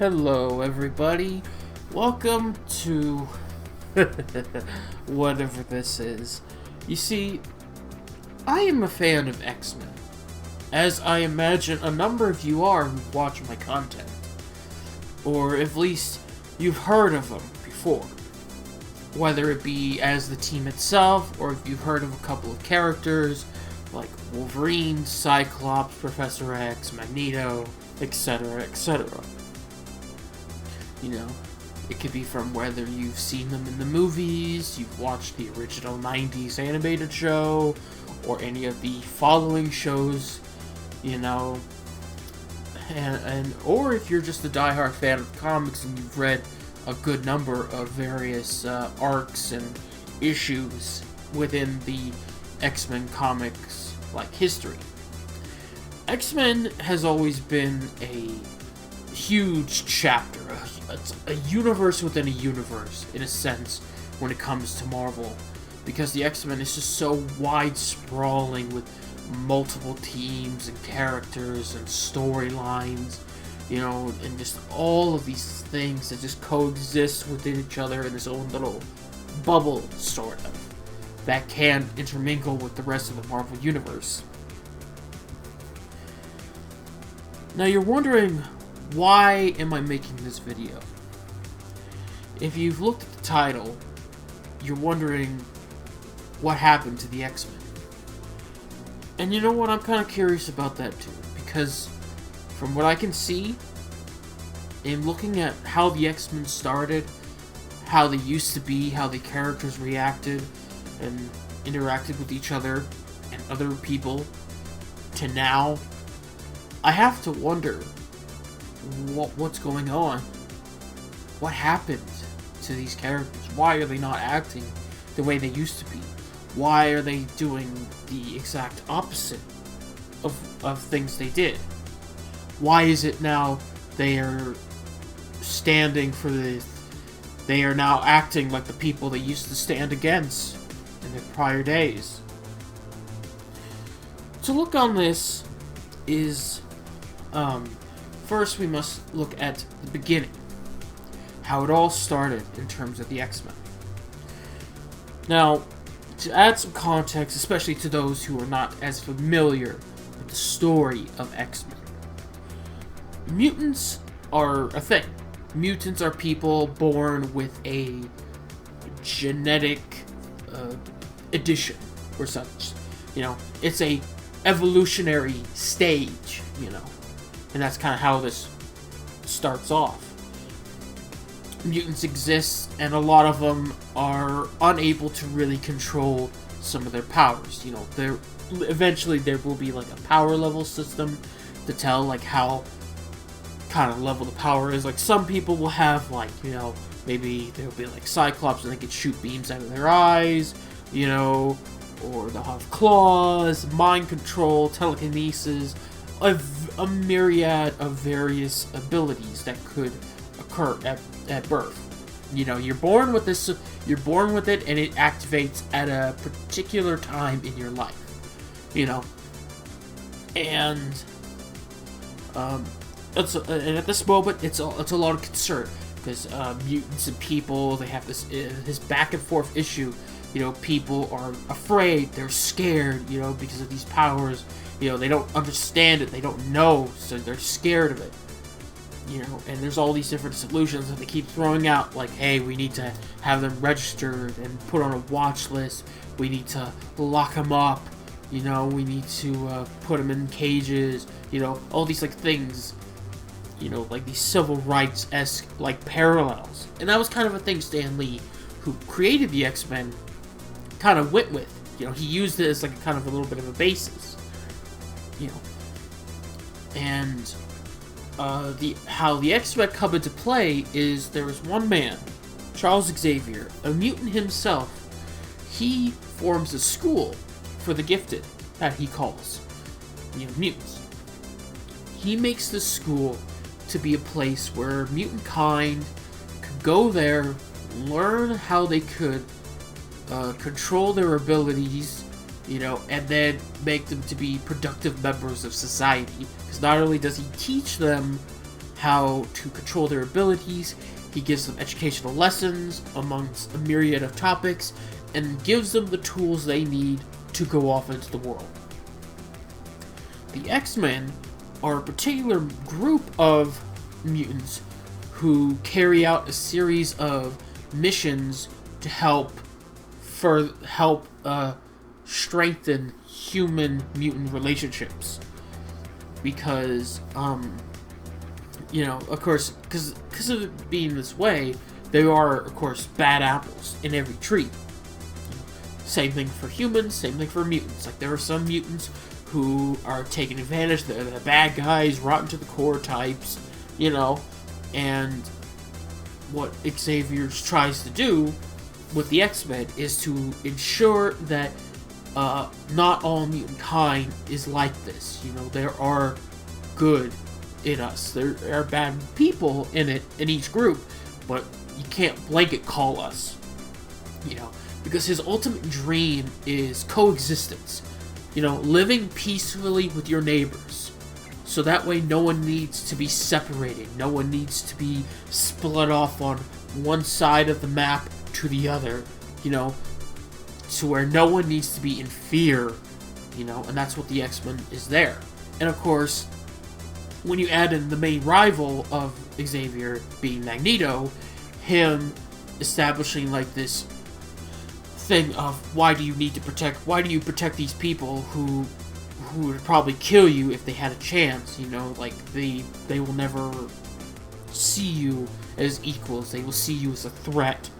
Hello, everybody. Welcome to whatever this is. You see, I am a fan of X-Men, as I imagine a number of you are who watch my content. Or at least you've heard of them before. Whether it be as the team itself, or if you've heard of a couple of characters, like Wolverine, Cyclops, Professor X, Magneto, etc., etc. You know, it could be from whether you've seen them in the movies, you've watched the original 90s animated show, or any of the following shows, you know, or if you're just a diehard fan of comics and you've read a good number of various arcs and issues within the X-Men comics, like, history. X-Men has always been a huge chapter, a universe within a universe, in a sense, when it comes to Marvel, because the X-Men is just so wide-sprawling with multiple teams and characters and storylines, you know, and just all of these things that just coexist within each other in this own little bubble, sort of, that can intermingle with the rest of the Marvel Universe. Now you're wondering, why am I making this video? If you've looked at the title, you're wondering what happened to the X-Men. And you know what, I'm kind of curious about that too, because from what I can see, in looking at how the X-Men started, how they used to be, how the characters reacted and interacted with each other and other people, to now, I have to wonder what's going on. What happened to these characters? Why are they not acting the way they used to be? Why are they doing the exact opposite of things they did? Why is it now they are standing for this? They are now acting like the people they used to stand against in their prior days. To look on this is, first we must look at the beginning. How it all started in terms of the X-Men. Now, to add some context, especially to those who are not as familiar with the story of X-Men, mutants are a thing. Mutants are people born with a genetic addition or such. You know, it's a evolutionary stage, you know, and that's kind of how this starts off. Mutants exist, and a lot of them are unable to really control some of their powers. You know, eventually there will be like a power level system to tell like how kind of level the power is. Like, some people will have, like, you know, maybe there'll be like Cyclops and they can shoot beams out of their eyes, you know, or they'll have claws, mind control, telekinesis, a myriad of various abilities that could occur at birth. You know, you're born with this, you're born with it, and it activates at a particular time in your life. You know, and and at this moment, it's a lot of concern, because mutants and people, they have this back and forth issue. You know, people are afraid, they're scared, you know, because of these powers. You know, they don't understand it, they don't know, so they're scared of it. You know, and there's all these different solutions that they keep throwing out, like, hey, we need to have them registered and put on a watch list, we need to lock them up, you know, we need to put them in cages, you know, all these, like, things, you know, like these civil rights-esque, like, parallels. And that was kind of a thing Stan Lee, who created the X-Men, kind of went with. You know, he used it as, like, kind of a little bit of a basis, you know. And how the X-Men come into play is there was one man, Charles Xavier, a mutant himself. He forms a school for the gifted, that he calls, you know, mutants. He makes this school to be a place where mutant kind could go there, learn how they could control their abilities, you know, and then make them to be productive members of society. Because not only does he teach them how to control their abilities. He gives them educational lessons amongst a myriad of topics, and gives them the tools they need to go off into the world. The X-Men are a particular group of mutants who carry out a series of missions to help strengthen human-mutant relationships. Because, of course, because of it being this way, there are, of course, bad apples in every tree. Same thing for humans, same thing for mutants. Like, there are some mutants who are taking advantage, they're the bad guys, rotten to the core types, and what Xavier tries to do with the X-Men is to ensure that not all mutant kind is like this. There are good in us. There are bad people in each group, but you can't blanket call us. Because his ultimate dream is coexistence. Living peacefully with your neighbors. So that way no one needs to be separated. No one needs to be split off on one side of the map to the other. To where no one needs to be in fear. And that's what the X-Men is there. And of course, when you add in the main rival of Xavier being Magneto, him establishing like this thing of why do you protect these people who would probably kill you if they had a chance, they will never see you as equals, they will see you as a threat,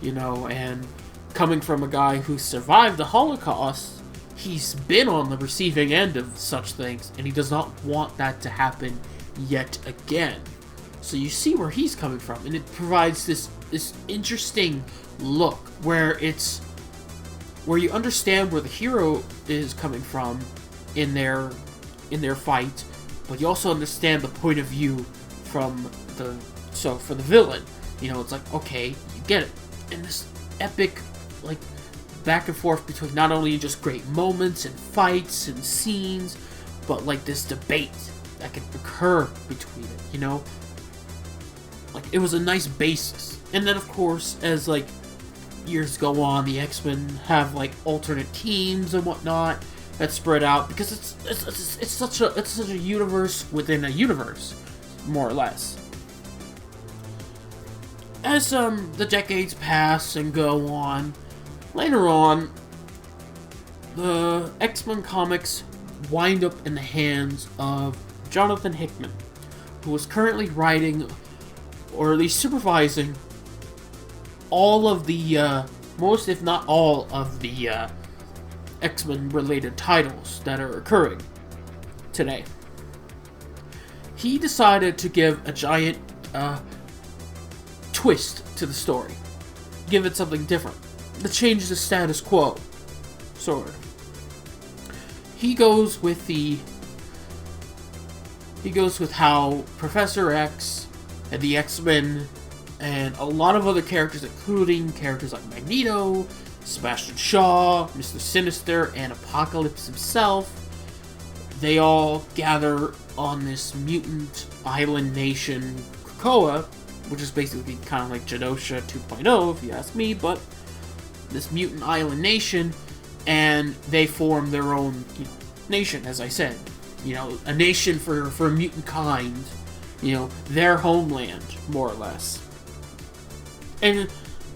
and coming from a guy who survived the Holocaust, he's been on the receiving end of such things, and he does not want that to happen yet again. So you see where he's coming from, and it provides this interesting look where you understand where the hero is coming from in their fight, but you also understand the point of view for the villain. It's like, okay, you get it. And this epic, like, back and forth between not only just great moments and fights and scenes, but like this debate that can occur between it, Like, it was a nice basis. And then, of course, as like years go on, the X-Men have like alternate teams and whatnot that spread out, because it's such a universe within a universe, more or less. As the decades pass and go on, later on, the X-Men comics wind up in the hands of Jonathan Hickman, who is currently writing, or at least supervising, all of the, most if not all of the X-Men related titles that are occurring today. He decided to give a giant twist to the story. Give it something different. To change the status quo, sort of. He goes with how Professor X and the X-Men and a lot of other characters, including characters like Magneto, Sebastian Shaw, Mr. Sinister, and Apocalypse himself, they all gather on this mutant island nation, Krakoa, which is basically kind of like Genosha 2.0, if you ask me, but this mutant island nation, and they form their own nation, as I said. A nation for mutant kind, their homeland, more or less. And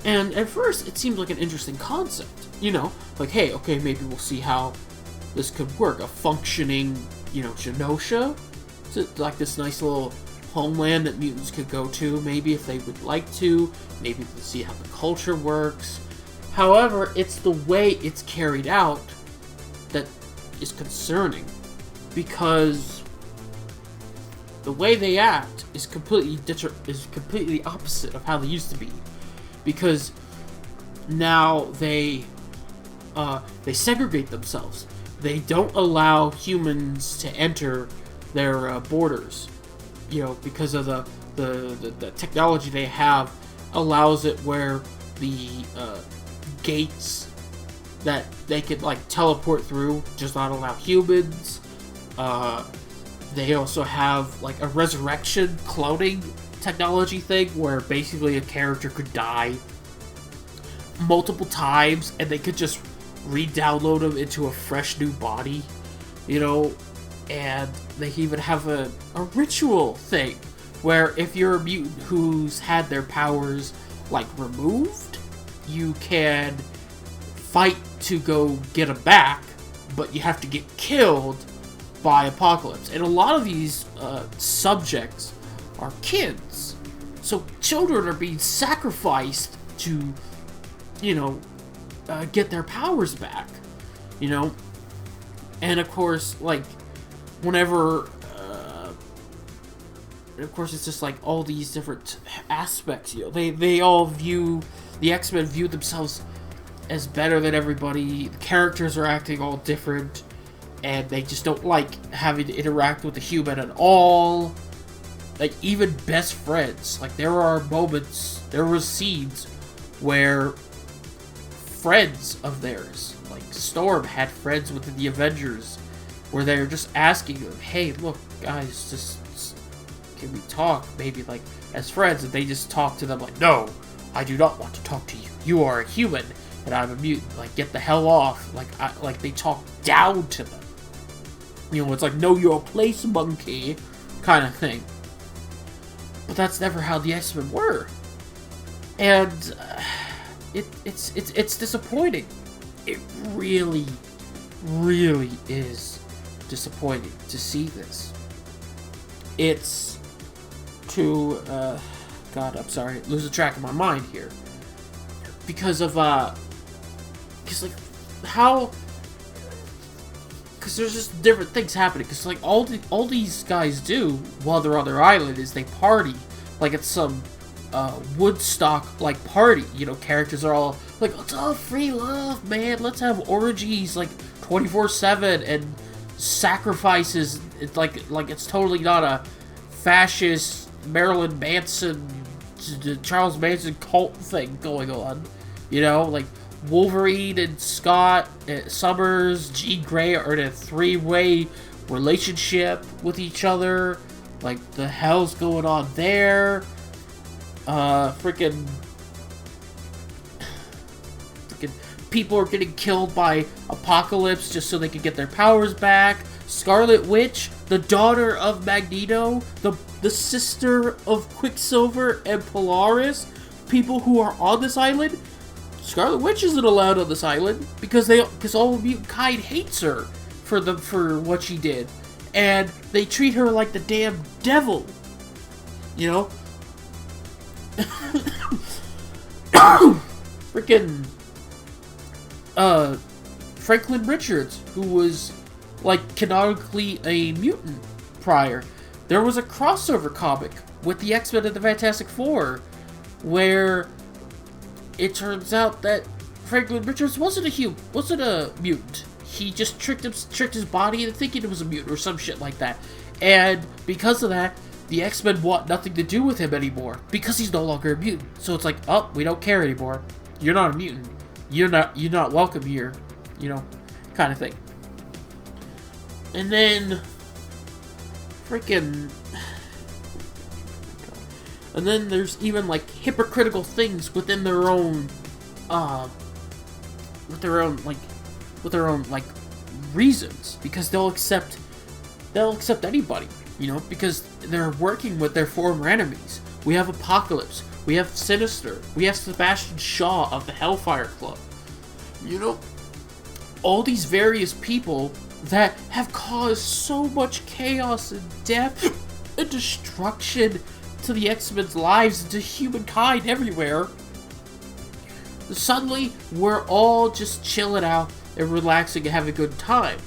at first, it seemed like an interesting concept, like, hey, okay, maybe we'll see how this could work. A functioning, Genosha, like this nice little homeland that mutants could go to, maybe if they would like to, maybe to see how the culture works. However, it's the way it's carried out that is concerning, because the way they act is completely opposite of how they used to be. Because now they segregate themselves. They don't allow humans to enter their borders. Because of the technology they have allows it where the gates that they could like teleport through does not allow humans. They also have like a resurrection cloning technology thing where basically a character could die multiple times and they could just re-download them into a fresh new body, you know. And they even have a ritual thing where if you're a mutant who's had their powers like removed, you can fight to go get them back, but you have to get killed by Apocalypse. And a lot of these subjects are kids, so children are being sacrificed to, you know, get their powers back, you know. And of course, like, whenever and of course it's just like all these different aspects, you know. They all view, the X-Men view themselves as better than everybody. The characters are acting all different, and they just don't like having to interact with the human at all. Like, even best friends. Like, there are moments, there were scenes where friends of theirs, like Storm had friends within the Avengers, where they're just asking them, hey, look, guys, just can we talk, maybe, like, as friends? And they just talk to them like, no, I do not want to talk to you. You are a human, and I'm a mutant. Like, get the hell off. Like they talk down to them. You know, it's like, know your place, monkey, kind of thing. But that's never how the X-Men were. And it's disappointing. It really, really is disappointing to see this. It's to, God, I'm sorry, losing track of my mind here. Because of, because, like, how, because there's just different things happening. Because, like, all these guys do while they're on their island is they party. Like, it's some, Woodstock, like, party. You know, characters are all, like, it's all free love, man. Let's have orgies, like, 24/7, and sacrifices. It's like it's totally not a fascist Marilyn Manson, Charles Manson cult thing going on. You know, like Wolverine and Scott Summers, Jean Grey are in a 3-way relationship with each other. Like, the hell's going on there? Freaking people are getting killed by Apocalypse just so they can get their powers back. Scarlet Witch, the daughter of Magneto, the sister of Quicksilver and Polaris, people who are on this island. Scarlet Witch isn't allowed on this island because all of mutant kind hates her for what she did, and they treat her like the damn devil. You know, freaking Franklin Richards, who was like canonically a mutant prior. There was a crossover comic with the X-Men and the Fantastic Four where it turns out that Franklin Richards wasn't a mutant. He just tricked his body into thinking it was a mutant or some shit like that. And because of that, the X-Men want nothing to do with him anymore because he's no longer a mutant. So it's like, oh, we don't care anymore. You're not a mutant. You're not welcome here. You know, kind of thing. And then freaking, and then there's even like hypocritical things within their own reasons, because they'll accept anybody, you know, because they're working with their former enemies. We have Apocalypse, we have Sinister, we have Sebastian Shaw of the Hellfire Club, you know, all these various people that have caused so much chaos and death and destruction to the X-Men's lives and to humankind everywhere. Suddenly, we're all just chilling out and relaxing and having a good time.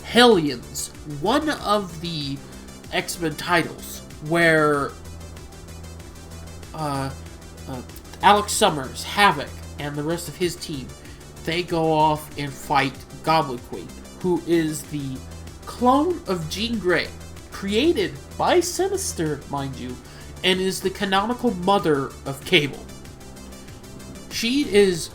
Hellions, one of the X-Men titles, where Alex Summers, Havoc, and the rest of his team, they go off and fight Goblin Queen, who is the clone of Jean Grey, created by Sinister, mind you, and is the canonical mother of Cable. She is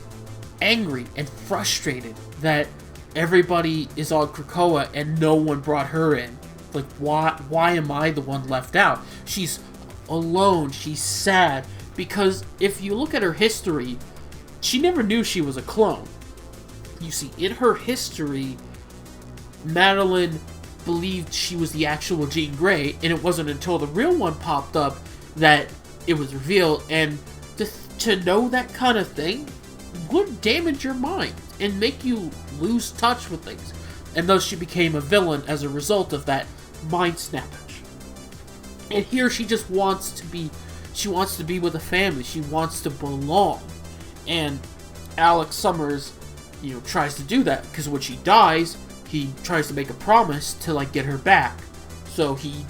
angry and frustrated that everybody is on Krakoa and no one brought her in, Like, why am I the one left out? She's alone. She's sad. Because if you look at her history, she never knew she was a clone. You see, in her history, Madeline believed she was the actual Jean Grey, and it wasn't until the real one popped up that it was revealed. And to know that kind of thing would damage your mind and make you lose touch with things. And thus she became a villain as a result of that mind snappage. And here she just wants to be with a family. She wants to belong. And Alex Summers, tries to do that, because when she dies, he tries to make a promise to, like, get her back. So he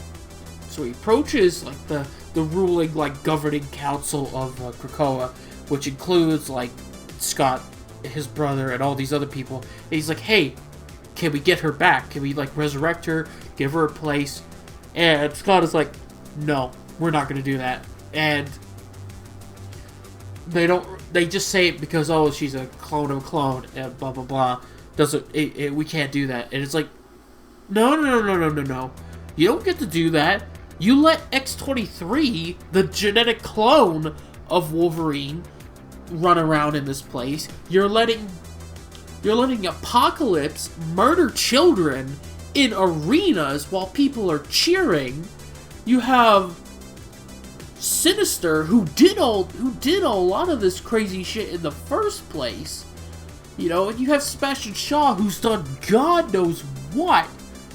approaches, like, the ruling, like, governing council of Krakoa, which includes, like, Scott, his brother, and all these other people. And he's like, hey, can we get her back? Can we, like, resurrect her, give her a place? And Scott is like, no, we're not going to do that. And they just say it because, oh, she's a clone of a clone, and blah, blah, blah. We can't do that. And it's like, no. You don't get to do that. You let X-23, the genetic clone of Wolverine, run around in this place. You're letting Apocalypse murder children in arenas while people are cheering. You have Sinister, who did a lot of this crazy shit in the first place, and you have Sebastian Shaw, who's done God knows what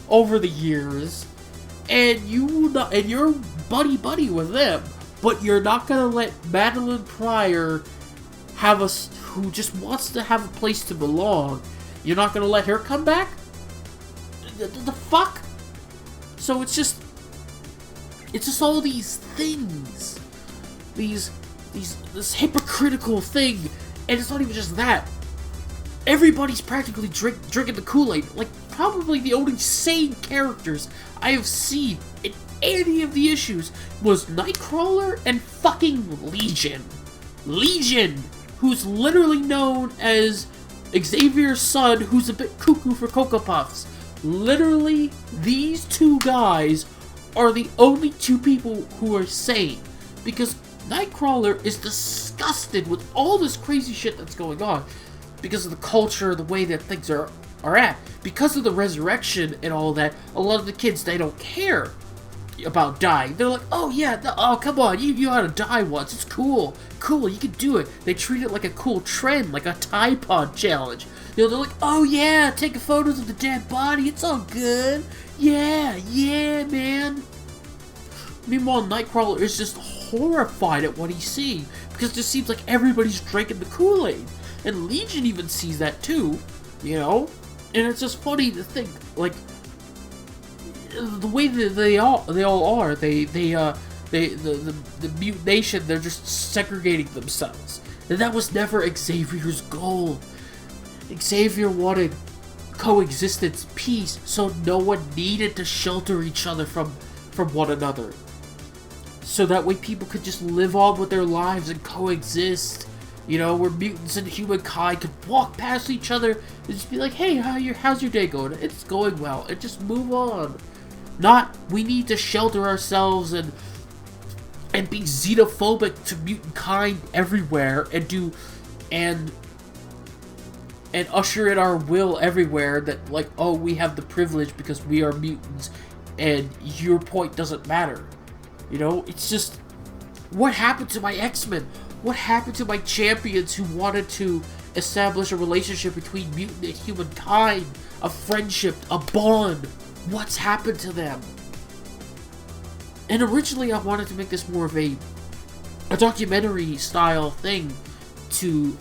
over the years, and you're buddy with them, but you're not gonna let Madeline Pryor who just wants to have a place to belong. You're not gonna let her come back? The fuck? So it's just all these things, this hypocritical thing, and it's not even just that. Everybody's practically drinking the Kool-Aid. Like, probably the only sane characters I have seen in any of the issues was Nightcrawler and fucking Legion. Legion, who's literally known as Xavier's son, who's a bit cuckoo for Cocoa Puffs. Literally, these two guys are the only two people who are sane, because Nightcrawler is disgusted with all this crazy shit that's going on because of the culture, the way that things are at. Because of the resurrection and all that, a lot of the kids, they don't care about dying. They're like, oh yeah, oh come on, you ought to die once, it's cool, you can do it. They treat it like a cool trend, like a Tide Pod challenge. They're like, oh yeah, take photos of the dead body, it's all good. Yeah, man. Meanwhile, Nightcrawler is just horrified at what he's seeing, because it just seems like everybody's drinking the Kool-Aid. And Legion even sees that too, And it's just funny to think, like, the way that they all are. The mutant nation, they're just segregating themselves. And that was never Xavier's goal. Xavier wanted coexistence, peace, so no one needed to shelter each other from one another. So that way people could just live on with their lives and coexist. Where mutants and humankind could walk past each other and just be like, hey, how's your day going? It's going well. And just move on. Not, we need to shelter ourselves and be xenophobic to mutant kind everywhere and usher in our will everywhere that, like, oh, we have the privilege because we are mutants and your point doesn't matter. It's just, what happened to my X-Men? What happened to my champions who wanted to establish a relationship between mutant and humankind? A friendship, a bond. What's happened to them? And originally I wanted to make this more of a documentary style thing to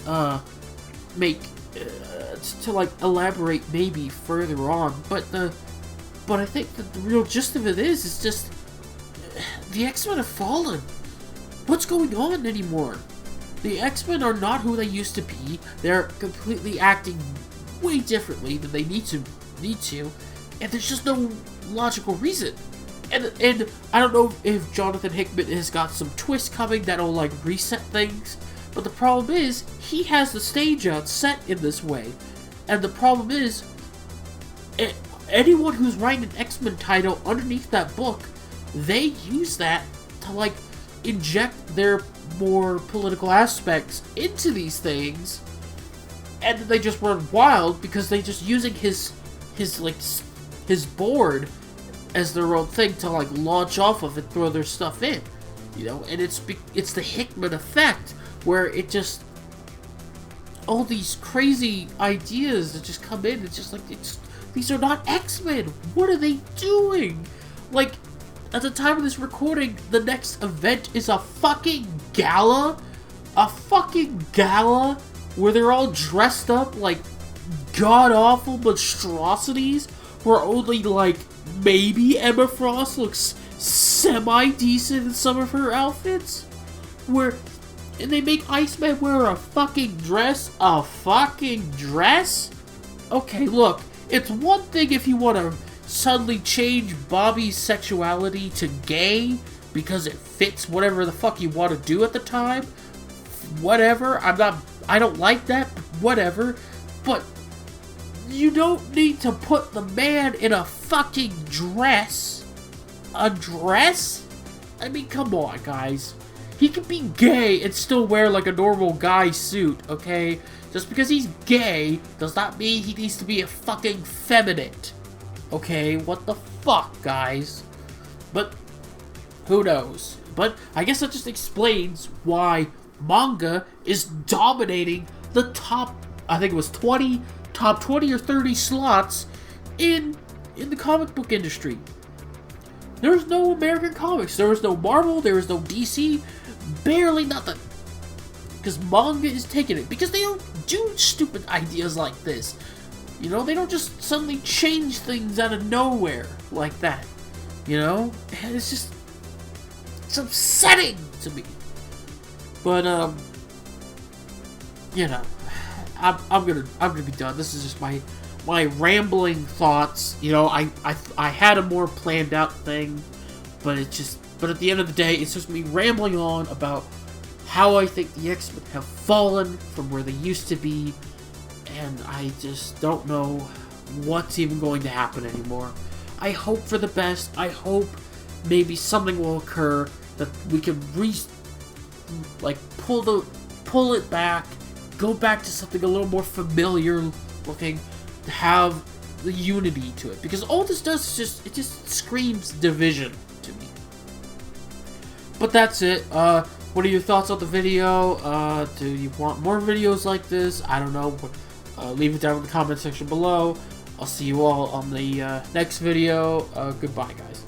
elaborate maybe further on, but I think that the real gist of it is just the X-Men have fallen. What's going on anymore? The X-Men are not who they used to be. They're completely acting way differently than they need to, and there's just no logical reason. And I don't know if Jonathan Hickman has got some twist coming that'll, like, reset things, but the problem is, he has the stage out set in this way, and the problem is, anyone who's writing an X-Men title underneath that book, they use that to, like, inject their more political aspects into these things, and then they just run wild because they just using his board as their own thing to, like, launch off of and throw their stuff in, you know. And it's the Hickman effect, where it just, all these crazy ideas that just come in. It's just like, these are not X-Men. What are they doing? Like, at the time of this recording, the next event is a fucking gala, where they're all dressed up like god-awful monstrosities, where only, like, maybe Emma Frost looks semi-decent in some of her outfits, and they make Iceman wear a fucking dress? A fucking dress? Okay, look, it's one thing if you want to suddenly change Bobby's sexuality to gay because it fits whatever the fuck you want to do at the time. Whatever, I don't like that, but whatever. But you don't need to put the man in a fucking dress. A dress? I mean, come on, guys. He can be gay and still wear, like, a normal guy suit, okay? Just because he's gay does not mean he needs to be a fucking feminine. Okay, what the fuck, guys? But who knows? But I guess that just explains why manga is dominating the top, I think it was top 20 or 30 slots in the comic book industry. There's no American comics. There was no Marvel. There was no DC. Barely nothing. Because manga is taking it. Because they don't do stupid ideas like this. You know, they don't just suddenly change things out of nowhere like that. You know? And it's just, it's upsetting to me. But, you know, I'm gonna be done. This is just my rambling thoughts. You know, I had a more planned out thing, but but at the end of the day, it's just me rambling on about how I think the X-Men have fallen from where they used to be, and I just don't know what's even going to happen anymore. I hope for the best. I hope maybe something will occur that we can pull it back, go back to something a little more familiar looking, to have the unity to it. Because all this does is it just screams division to me. But that's it. What are your thoughts on the video? Do you want more videos like this? I don't know. Leave it down in the comment section below. I'll see you all on the next video. Goodbye, guys.